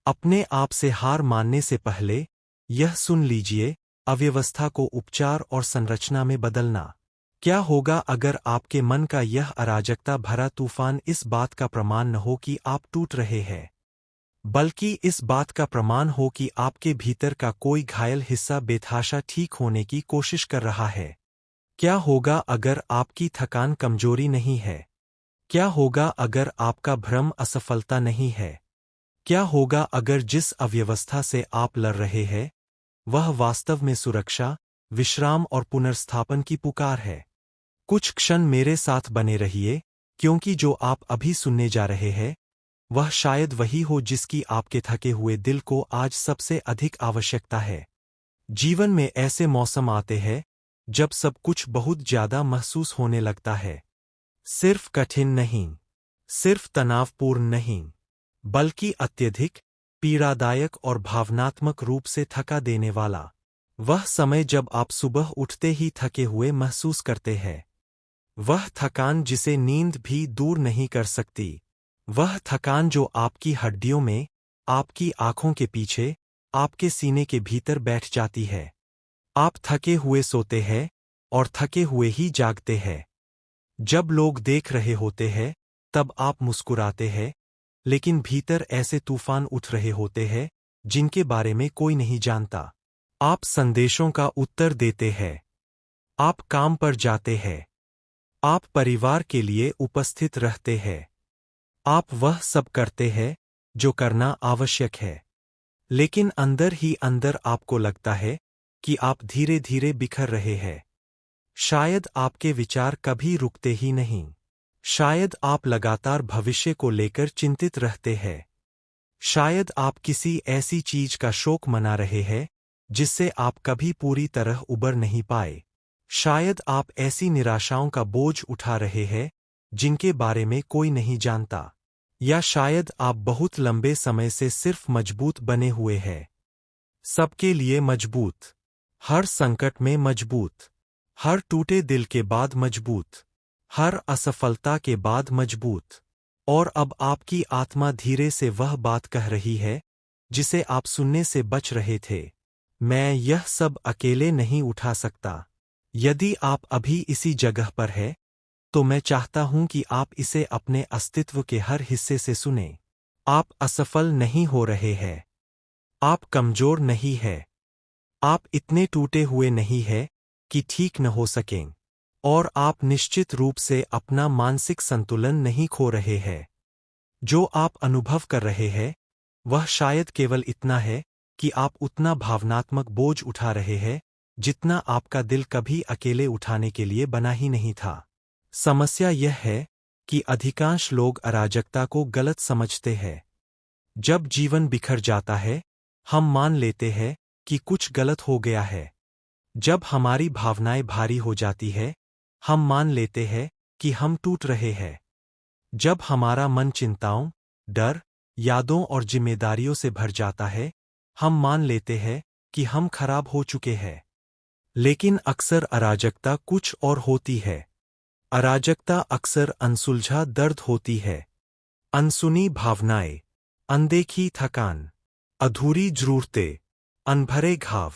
अपने आप से हार मानने से पहले यह सुन लीजिए, अव्यवस्था को उपचार और संरचना में बदलना। क्या होगा अगर आपके मन का यह अराजकता भरा तूफान इस बात का प्रमाण न हो कि आप टूट रहे हैं, बल्कि इस बात का प्रमाण हो कि आपके भीतर का कोई घायल हिस्सा बेतहाशा ठीक होने की कोशिश कर रहा है? क्या होगा अगर आपकी थकान कमजोरी नहीं है? क्या होगा अगर आपका भ्रम असफलता नहीं है? क्या होगा अगर जिस अव्यवस्था से आप लड़ रहे हैं वह वास्तव में सुरक्षा, विश्राम और पुनर्स्थापन की पुकार है? कुछ क्षण मेरे साथ बने रहिए, क्योंकि जो आप अभी सुनने जा रहे हैं वह शायद वही हो जिसकी आपके थके हुए दिल को आज सबसे अधिक आवश्यकता है। जीवन में ऐसे मौसम आते हैं जब सब कुछ बहुत ज्यादा महसूस होने लगता है। सिर्फ कठिन नहीं, सिर्फ तनावपूर्ण नहीं, बल्कि अत्यधिक पीड़ादायक और भावनात्मक रूप से थका देने वाला। वह समय जब आप सुबह उठते ही थके हुए महसूस करते हैं। वह थकान जिसे नींद भी दूर नहीं कर सकती। वह थकान जो आपकी हड्डियों में, आपकी आंखों के पीछे, आपके सीने के भीतर बैठ जाती है। आप थके हुए सोते हैं और थके हुए ही जागते हैं। जब लोग देख रहे होते हैं तब आप मुस्कुराते हैं, लेकिन भीतर ऐसे तूफान उठ रहे होते हैं जिनके बारे में कोई नहीं जानता। आप संदेशों का उत्तर देते हैं, आप काम पर जाते हैं, आप परिवार के लिए उपस्थित रहते हैं, आप वह सब करते हैं जो करना आवश्यक है। लेकिन अंदर ही अंदर आपको लगता है कि आप धीरे धीरे बिखर रहे हैं। शायद आपके विचार कभी रुकते ही नहीं। शायद आप लगातार भविष्य को लेकर चिंतित रहते हैं। शायद आप किसी ऐसी चीज का शोक मना रहे हैं जिससे आप कभी पूरी तरह उबर नहीं पाए। शायद आप ऐसी निराशाओं का बोझ उठा रहे हैं जिनके बारे में कोई नहीं जानता। या शायद आप बहुत लंबे समय से सिर्फ मजबूत बने हुए हैं। सबके लिए मजबूत, हर संकट में मजबूत, हर टूटे दिल के बाद मजबूत, हर असफलता के बाद मजबूत। और अब आपकी आत्मा धीरे से वह बात कह रही है जिसे आप सुनने से बच रहे थे। मैं यह सब अकेले नहीं उठा सकता। यदि आप अभी इसी जगह पर हैं, तो मैं चाहता हूं कि आप इसे अपने अस्तित्व के हर हिस्से से सुनें। आप असफल नहीं हो रहे हैं। आप कमजोर नहीं हैं। आप इतने टूटे हुए नहीं हैं कि ठीक न हो सकें। और आप निश्चित रूप से अपना मानसिक संतुलन नहीं खो रहे हैं। जो आप अनुभव कर रहे हैं वह शायद केवल इतना है कि आप उतना भावनात्मक बोझ उठा रहे हैं जितना आपका दिल कभी अकेले उठाने के लिए बना ही नहीं था। समस्या यह है कि अधिकांश लोग अराजकता को गलत समझते हैं। जब जीवन बिखर जाता है, हम मान लेते हैं कि कुछ गलत हो गया है। जब हमारी भावनाएं भारी हो जाती है, हम मान लेते हैं कि हम टूट रहे हैं। जब हमारा मन चिंताओं, डर, यादों और जिम्मेदारियों से भर जाता है, हम मान लेते हैं कि हम खराब हो चुके हैं। लेकिन अक्सर अराजकता कुछ और होती है। अराजकता अक्सर अनसुलझा दर्द होती है। अनसुनी भावनाएं, अनदेखी थकान, अधूरी जरूरतें, अनभरे घाव।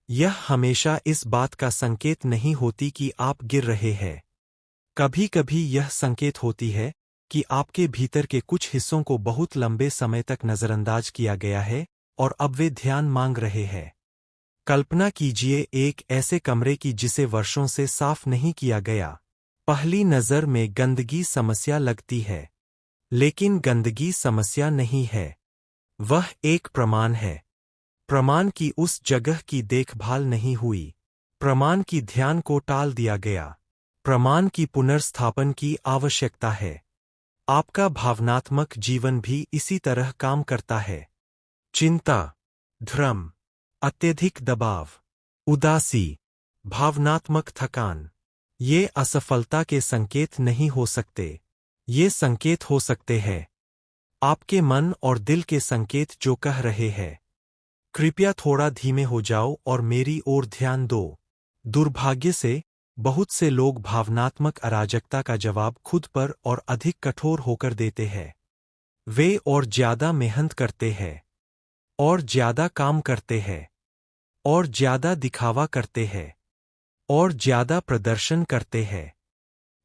यह हमेशा इस बात का संकेत नहीं होती कि आप गिर रहे हैं। कभी कभी यह संकेत होती है कि आपके भीतर के कुछ हिस्सों को बहुत लंबे समय तक नजरअंदाज किया गया है और अब वे ध्यान मांग रहे हैं। कल्पना कीजिए एक ऐसे कमरे की जिसे वर्षों से साफ नहीं किया गया। पहली नज़र में गंदगी समस्या लगती है, लेकिन गंदगी समस्या नहीं है। वह एक प्रमाण है। प्रमाण की उस जगह की देखभाल नहीं हुई। प्रमाण की ध्यान को टाल दिया गया। प्रमाण की पुनर्स्थापन की आवश्यकता है। आपका भावनात्मक जीवन भी इसी तरह काम करता है। चिंता, भ्रम, अत्यधिक दबाव, उदासी, भावनात्मक थकान, ये असफलता के संकेत नहीं हो सकते। ये संकेत हो सकते हैं आपके मन और दिल के संकेत जो कह रहे हैं, कृपया थोड़ा धीमे हो जाओ और मेरी ओर ध्यान दो। दुर्भाग्य से बहुत से लोग भावनात्मक अराजकता का जवाब खुद पर और अधिक कठोर होकर देते हैं। वे और ज्यादा मेहनत करते हैं। और ज्यादा काम करते हैं, और ज्यादा दिखावा करते हैं, और ज्यादा प्रदर्शन करते हैं।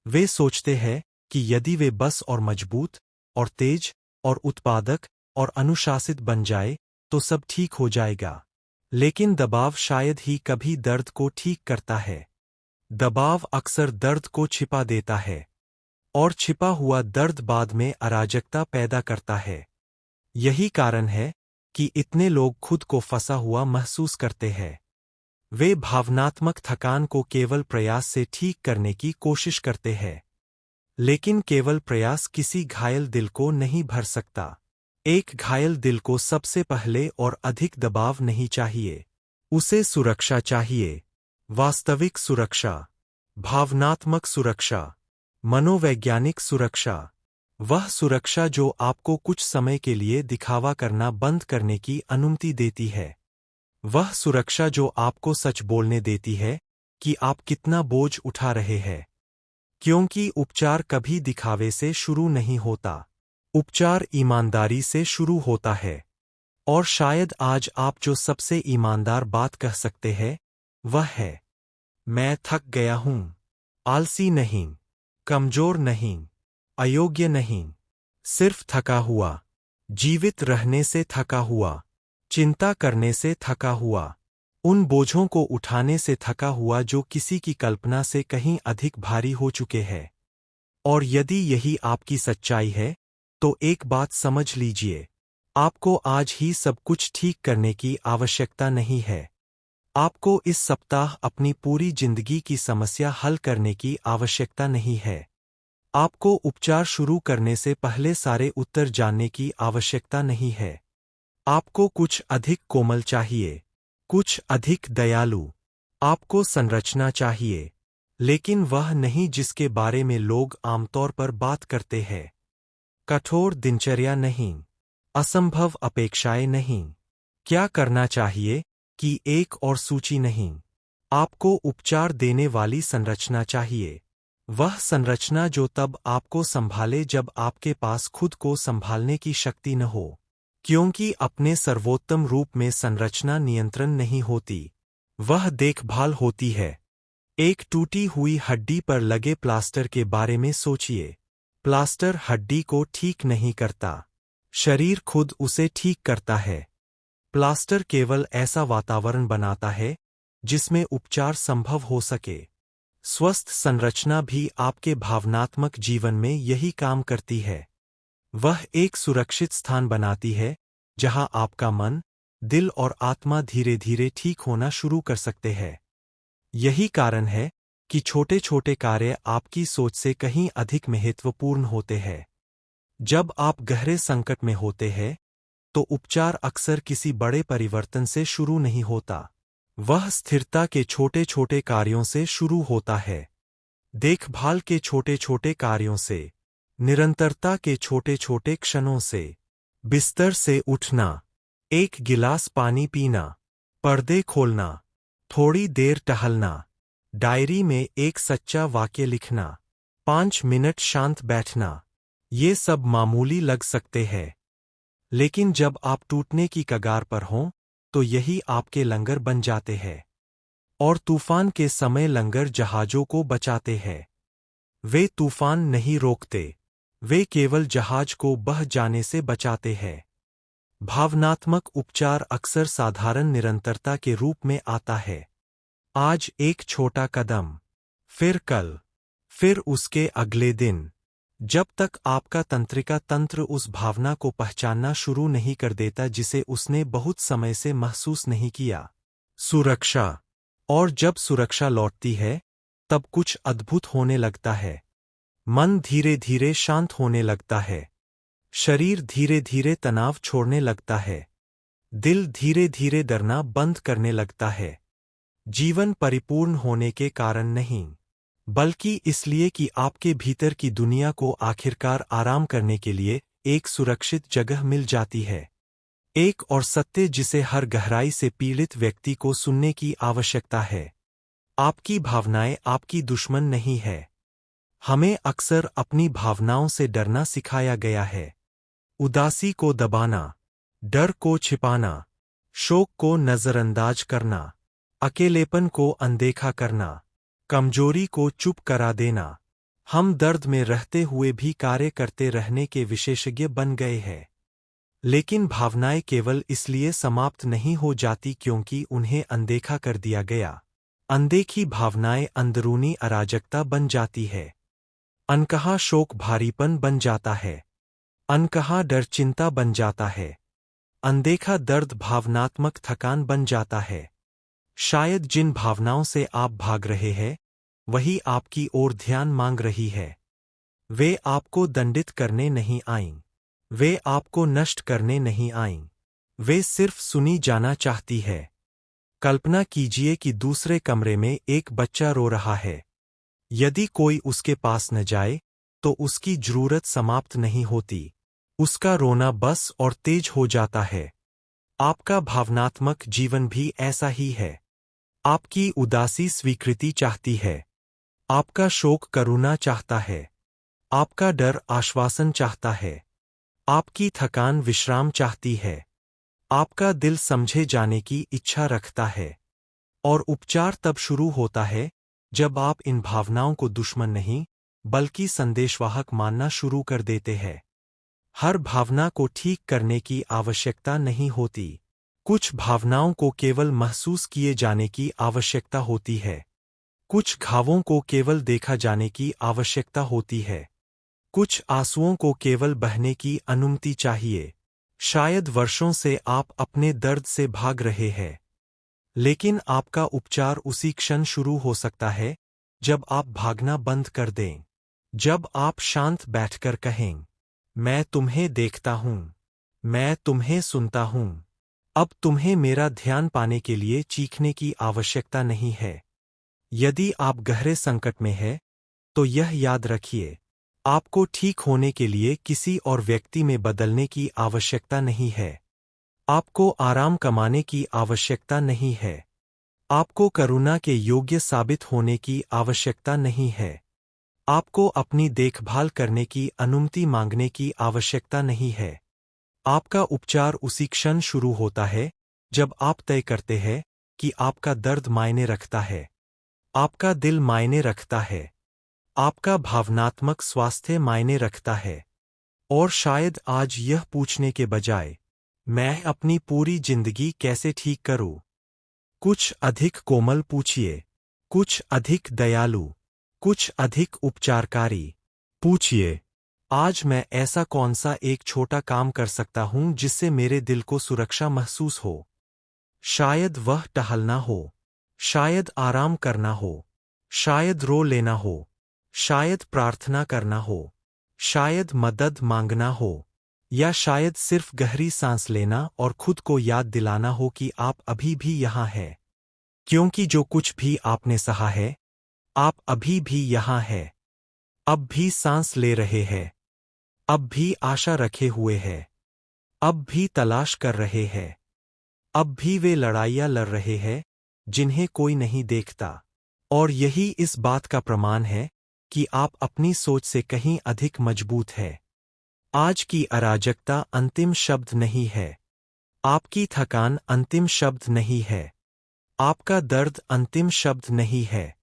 वे सोचते हैं कि यदि वे बस और मजबूत और तेज और उत्पादक और अनुशासित बन जाए तो सब ठीक हो जाएगा। लेकिन दबाव शायद ही कभी दर्द को ठीक करता है। दबाव अक्सर दर्द को छिपा देता है, और छिपा हुआ दर्द बाद में अराजकता पैदा करता है। यही कारण है कि इतने लोग खुद को फंसा हुआ महसूस करते हैं। वे भावनात्मक थकान को केवल प्रयास से ठीक करने की कोशिश करते हैं, लेकिन केवल प्रयास किसी घायल दिल को नहीं भर सकता। एक घायल दिल को सबसे पहले और अधिक दबाव नहीं चाहिए, उसे सुरक्षा चाहिए। वास्तविक सुरक्षा, भावनात्मक सुरक्षा, मनोवैज्ञानिक सुरक्षा, वह सुरक्षा जो आपको कुछ समय के लिए दिखावा करना बंद करने की अनुमति देती है। वह सुरक्षा जो आपको सच बोलने देती है कि आप कितना बोझ उठा रहे हैं। क्योंकि उपचार कभी दिखावे से शुरू नहीं होता, उपचार ईमानदारी से शुरू होता है। और शायद आज आप जो सबसे ईमानदार बात कह सकते हैं वह है, मैं थक गया हूं। आलसी नहीं, कमजोर नहीं, अयोग्य नहीं, सिर्फ थका हुआ। जीवित रहने से थका हुआ, चिंता करने से थका हुआ, उन बोझों को उठाने से थका हुआ जो किसी की कल्पना से कहीं अधिक भारी हो चुके हैं। और यदि यही आपकी सच्चाई है तो एक बात समझ लीजिए, आपको आज ही सब कुछ ठीक करने की आवश्यकता नहीं है। आपको इस सप्ताह अपनी पूरी जिंदगी की समस्या हल करने की आवश्यकता नहीं है। आपको उपचार शुरू करने से पहले सारे उत्तर जानने की आवश्यकता नहीं है। आपको कुछ अधिक कोमल चाहिए, कुछ अधिक दयालु। आपको संरचना चाहिए, लेकिन वह नहीं जिसके बारे में लोग आमतौर पर बात करते हैं। कठोर दिनचर्या नहीं, असंभव अपेक्षाएं नहीं। क्या करना चाहिए कि एक और सूची नहीं। आपको उपचार देने वाली संरचना चाहिए, वह संरचना जो तब आपको संभाले जब आपके पास खुद को संभालने की शक्ति न हो। क्योंकि अपने सर्वोत्तम रूप में संरचना नियंत्रण नहीं होती, वह देखभाल होती है। एक टूटी हुई हड्डी पर लगे प्लास्टर के बारे में सोचिए। प्लास्टर हड्डी को ठीक नहीं करता, शरीर खुद उसे ठीक करता है। प्लास्टर केवल ऐसा वातावरण बनाता है जिसमें उपचार संभव हो सके। स्वस्थ संरचना भी आपके भावनात्मक जीवन में यही काम करती है। वह एक सुरक्षित स्थान बनाती है जहां आपका मन, दिल और आत्मा धीरे धीरे ठीक होना शुरू कर सकते हैं। यही कारण है कि छोटे छोटे कार्य आपकी सोच से कहीं अधिक महत्वपूर्ण होते हैं। जब आप गहरे संकट में होते हैं तो उपचार अक्सर किसी बड़े परिवर्तन से शुरू नहीं होता, वह स्थिरता के छोटे छोटे कार्यों से शुरू होता है। देखभाल के छोटे छोटे कार्यों से, निरंतरता के छोटे छोटे क्षणों से। बिस्तर से उठना, एक गिलास पानी पीना, पर्दे खोलना, थोड़ी देर टहलना, डायरी में एक सच्चा वाक्य लिखना, 5 मिनट शांत बैठना। ये सब मामूली लग सकते हैं, लेकिन जब आप टूटने की कगार पर हों तो यही आपके लंगर बन जाते हैं। और तूफान के समय लंगर जहाजों को बचाते हैं। वे तूफान नहीं रोकते, वे केवल जहाज को बह जाने से बचाते हैं। भावनात्मक उपचार अक्सर साधारण निरंतरता के रूप में आता है। आज एक छोटा कदम, फिर कल, फिर उसके अगले दिन, जब तक आपका तंत्रिका तंत्र उस भावना को पहचानना शुरू नहीं कर देता जिसे उसने बहुत समय से महसूस नहीं किया। सुरक्षा। और जब सुरक्षा लौटती है तब कुछ अद्भुत होने लगता है। मन धीरे धीरे शांत होने लगता है, शरीर धीरे धीरे तनाव छोड़ने लगता है, दिल धीरे धीरे डरना बंद करने लगता है। जीवन परिपूर्ण होने के कारण नहीं, बल्कि इसलिए कि आपके भीतर की दुनिया को आखिरकार आराम करने के लिए एक सुरक्षित जगह मिल जाती है। एक और सत्य जिसे हर गहराई से पीड़ित व्यक्ति को सुनने की आवश्यकता है। आपकी भावनाएं आपकी दुश्मन नहीं है। हमें अक्सर अपनी भावनाओं से डरना सिखाया गया है। उदासी को दबाना, डर को छिपाना, शोक को नजरअंदाज करना, अकेलेपन को अनदेखा करना, कमजोरी को चुप करा देना। हम दर्द में रहते हुए भी कार्य करते रहने के विशेषज्ञ बन गए हैं। लेकिन भावनाएं केवल इसलिए समाप्त नहीं हो जाती क्योंकि उन्हें अनदेखा कर दिया गया। अनदेखी भावनाएं अंदरूनी अराजकता बन जाती है। अनकहा शोक भारीपन बन जाता है। अनकहा डर चिंता बन जाता है। अनदेखा दर्द भावनात्मक थकान बन जाता है। शायद जिन भावनाओं से आप भाग रहे हैं वही आपकी ओर ध्यान मांग रही है। वे आपको दंडित करने नहीं आईं। वे आपको नष्ट करने नहीं आईं। वे सिर्फ सुनी जाना चाहती है। कल्पना कीजिए कि दूसरे कमरे में एक बच्चा रो रहा है। यदि कोई उसके पास न जाए तो उसकी जरूरत समाप्त नहीं होती। उसका रोना बस और तेज हो जाता है। आपका भावनात्मक जीवन भी ऐसा ही है। आपकी उदासी स्वीकृति चाहती है। आपका शोक करुणा चाहता है। आपका डर आश्वासन चाहता है। आपकी थकान विश्राम चाहती है। आपका दिल समझे जाने की इच्छा रखता है। और उपचार तब शुरू होता है जब आप इन भावनाओं को दुश्मन नहीं बल्कि संदेशवाहक मानना शुरू कर देते हैं। हर भावना को ठीक करने की आवश्यकता नहीं होती। कुछ भावनाओं को केवल महसूस किए जाने की आवश्यकता होती है। कुछ घावों को केवल देखा जाने की आवश्यकता होती है। कुछ आंसुओं को केवल बहने की अनुमति चाहिए। शायद वर्षों से आप अपने दर्द से भाग रहे हैं। लेकिन आपका उपचार उसी क्षण शुरू हो सकता है जब आप भागना बंद कर दें। जब आप शांत बैठकर कहें, मैं तुम्हें देखता हूं, मैं तुम्हें सुनता हूं। अब तुम्हें मेरा ध्यान पाने के लिए चीखने की आवश्यकता नहीं है। यदि आप गहरे संकट में हैं, तो यह याद रखिए, आपको ठीक होने के लिए किसी और व्यक्ति में बदलने की आवश्यकता नहीं है। आपको आराम कमाने की आवश्यकता नहीं है। आपको करुणा के योग्य साबित होने की आवश्यकता नहीं है। आपको अपनी देखभाल करने की अनुमति मांगने की आवश्यकता नहीं है। आपका उपचार उसी क्षण शुरू होता है जब आप तय करते हैं कि आपका दर्द मायने रखता है। आपका दिल मायने रखता है। आपका भावनात्मक स्वास्थ्य मायने रखता है। और शायद आज यह पूछने के बजाय, मैं अपनी पूरी जिंदगी कैसे ठीक करूं, कुछ अधिक कोमल पूछिए। कुछ अधिक दयालु, कुछ अधिक उपचारकारी पूछिए, आज मैं ऐसा कौन सा एक छोटा काम कर सकता हूं जिससे मेरे दिल को सुरक्षा महसूस हो। शायद वह टहलना हो। शायद आराम करना हो। शायद रो लेना हो। शायद प्रार्थना करना हो। शायद मदद मांगना हो। या शायद सिर्फ गहरी सांस लेना और खुद को याद दिलाना हो कि आप अभी भी यहाँ हैं। क्योंकि जो कुछ भी आपने सहा है, आप अभी भी यहाँ हैं। अब भी सांस ले रहे हैं। अब भी आशा रखे हुए हैं। अब भी तलाश कर रहे हैं। अब भी वे लड़ाइयाँ लड़ रहे हैं जिन्हें कोई नहीं देखता। और यही इस बात का प्रमाण है कि आप अपनी सोच से कहीं अधिक मजबूत है। आज की अराजकता अंतिम शब्द नहीं है। आपकी थकान अंतिम शब्द नहीं है। आपका दर्द अंतिम शब्द नहीं है।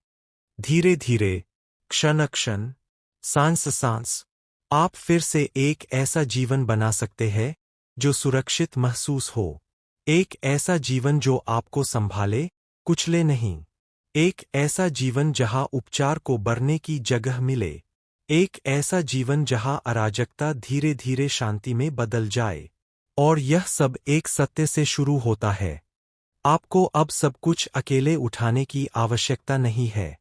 धीरे धीरे, क्षण क्षण, सांस सांस, आप फिर से एक ऐसा जीवन बना सकते हैं जो सुरक्षित महसूस हो। एक ऐसा जीवन जो आपको संभाले, कुचले नहीं। एक ऐसा जीवन जहां उपचार को बढ़ने की जगह मिले। एक ऐसा जीवन जहां अराजकता धीरे धीरे शांति में बदल जाए। और यह सब एक सत्य से शुरू होता है। आपको अब सब कुछ अकेले उठाने की आवश्यकता नहीं है।